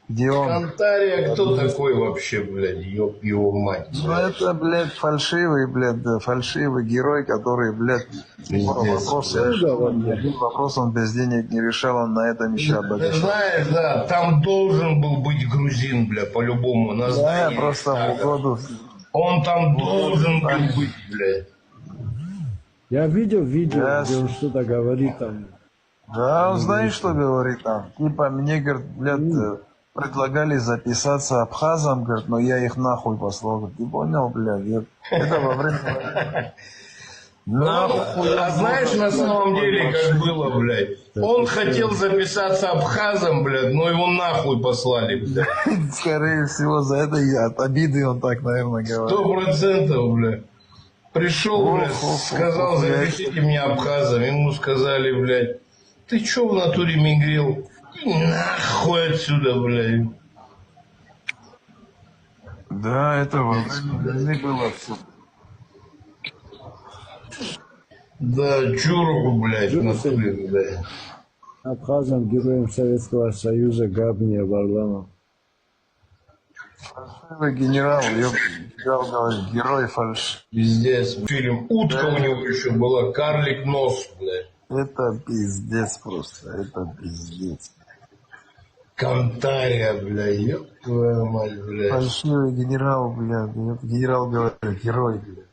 Где он... Кантария кто такой вообще, блядь, ёб его мать? Ну это, блядь, фальшивый, блядь, да, фальшивый герой, который, блядь, вопрос решил. Один вопрос он без денег не решал, он на этом еще Ты обогащал. знаешь, да, там должен был быть грузин, бля, по-любому, на Да, здании. просто в угоду. Он там должен был быть, блядь. Я видел видео, где он что-то говорит там. Да, он знает, что говорит там. Типа, мне, говорит, блядь, предлагали записаться абхазом, говорит, но я их нахуй послал. Говорит, ты понял, блядь? Это во время... Нахуй. А знаешь, на самом деле, как было, блядь? Он хотел записаться абхазом, блядь, но его нахуй послали, блядь. Скорее всего, за это и от обиды он так, наверное, говорит. 100%, блядь. Пришел, блядь, сказал, запишите меня абхазом. Ему сказали, блядь, ты чё в натуре мигрил? И нахуй отсюда, блядь. Да, это во время войны было все. Да, чурку, блядь, в натуре, блядь. Абхазом героем Советского Союза Габния Варламов. Фальшивый генерал, говорит, герой фальш. Пиздец. Фильм «Утка» у него еще была, «Карлик нос», блядь. Это пиздец просто, это пиздец. Кантария, блядь, ёб твою мать, блядь. Фальшивый генерал, блядь, генерал говорит, герой, блядь.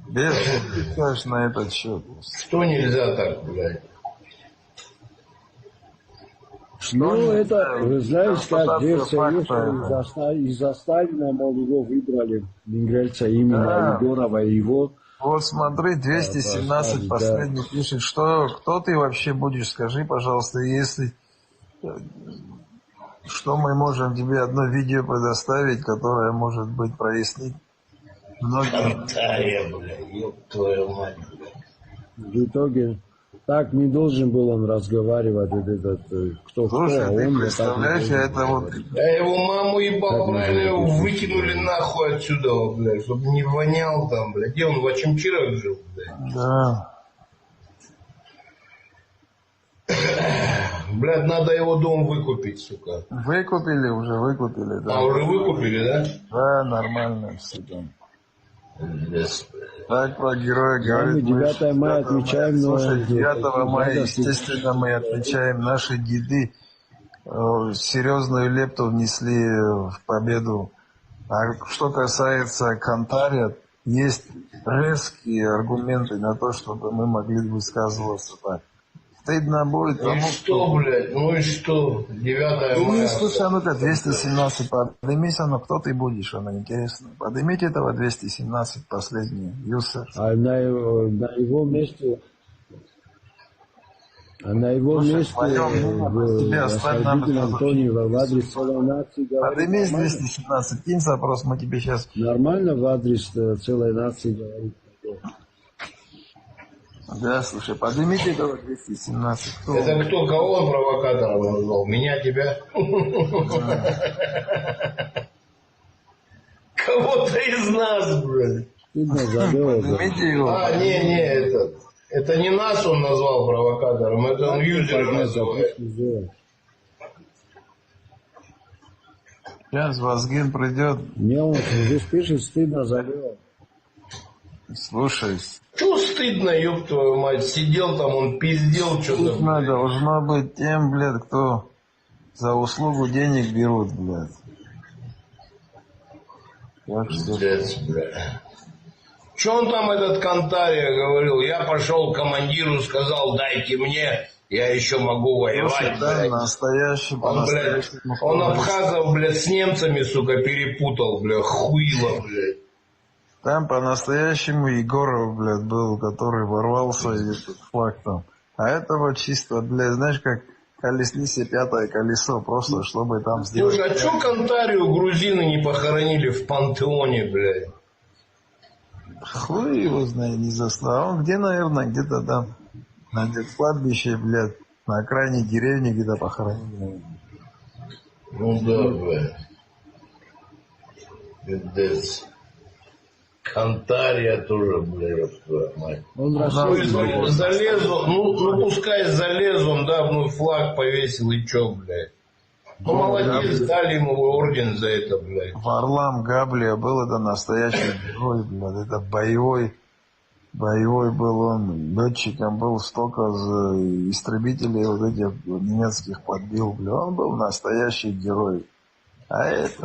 Без скажешь на этот счет. Что нельзя так, блядь? Ну, это, вы знаете, как версия есть, что из-за Сталина, мол, его выбрали, венгерца именно Егорова и его. Вот смотри, 217 последний пишет, что, кто ты вообще будешь, скажи, пожалуйста, если, что мы можем тебе одно видео предоставить, которое, может быть, прояснить многие. Кантария, блядь, ёб твою мать, блядь. В итоге, так не должен был он разговаривать, вот этот, кто. Слушай, ты он, представляешь, это вот... Я его маму ебал, правильно, его выкинули нахуй отсюда, блядь, чтобы не вонял там, блядь. Где он, в Ачимчирах жил, блядь? Да. Блядь, надо его дом выкупить, сука. Выкупили уже, выкупили, да. А, уже выкупили, да? Да, нормально все там. Yes. Так про героя говорит. 9 мая отмечаем. Слушай, 9 мая, естественно, мы отмечаем наши деды. Серьезную лепту внесли в победу. А что касается Кантария, есть резкие аргументы на то, чтобы мы могли высказываться так. Стыдно будет Ну и тому, что, блядь, ну и что? 9 Ну, мая. слушай, а ну-ка, 217, поднимись, оно, кто ты будешь, оно интересно. Поднимите этого 217 последний, Юсер. А на его месте... А на его Слушай, месте тебе оставь нам Антоний в адрес целой нации говорит. Поднимись 217, кинь запрос, мы тебе сейчас... Нормально в адрес целой нации говорит. Да, слушай, поднимите этого 217. Кто? Это кто, кого он провокатором назвал? Меня, тебя? Кого-то из нас, блядь. Поднимите его. А, не, это не нас он назвал провокатором, это он юзером называет. Сейчас Вазген придет. Мне он здесь пишет, стыдно завел. Слушай. Чё стыдно, ёб твою мать, сидел там, он пиздел что-то. Стыдно должно быть тем, блядь, кто за услугу денег берут, блядь. Пиздец, блядь. Чё он там, этот Кантария, говорил? Я пошел к командиру, сказал, дайте мне, я еще могу воевать. Слушай, да, настоящий, он, блядь, он абхазов, блядь, с немцами, сука, перепутал, блядь, хуило, блядь. Там по-настоящему Егоров, блядь, был, который ворвался и этот флаг там. А этого чисто, блядь, знаешь, как колеснице пятое колесо, просто чтобы там сделать. Слушай, а чё Кантарию грузины не похоронили в пантеоне, блядь? Хуй его знает, не застал. А он где, наверное, где-то там, на кладбище, блядь, на окраине деревни где-то похоронили. Ну да, блядь. Пиздец. Кантария тоже, блядь, твою мать. Он Россию... Залезу, ну пускай залез он, да, ну флаг повесил и чё, блядь. Ну молодец, дали ему орден за это, блядь. Варлам Габлия был это настоящий герой, блядь, это боевой был он, летчиком был, столько истребителей вот этих немецких подбил, блядь, он был настоящий герой. А это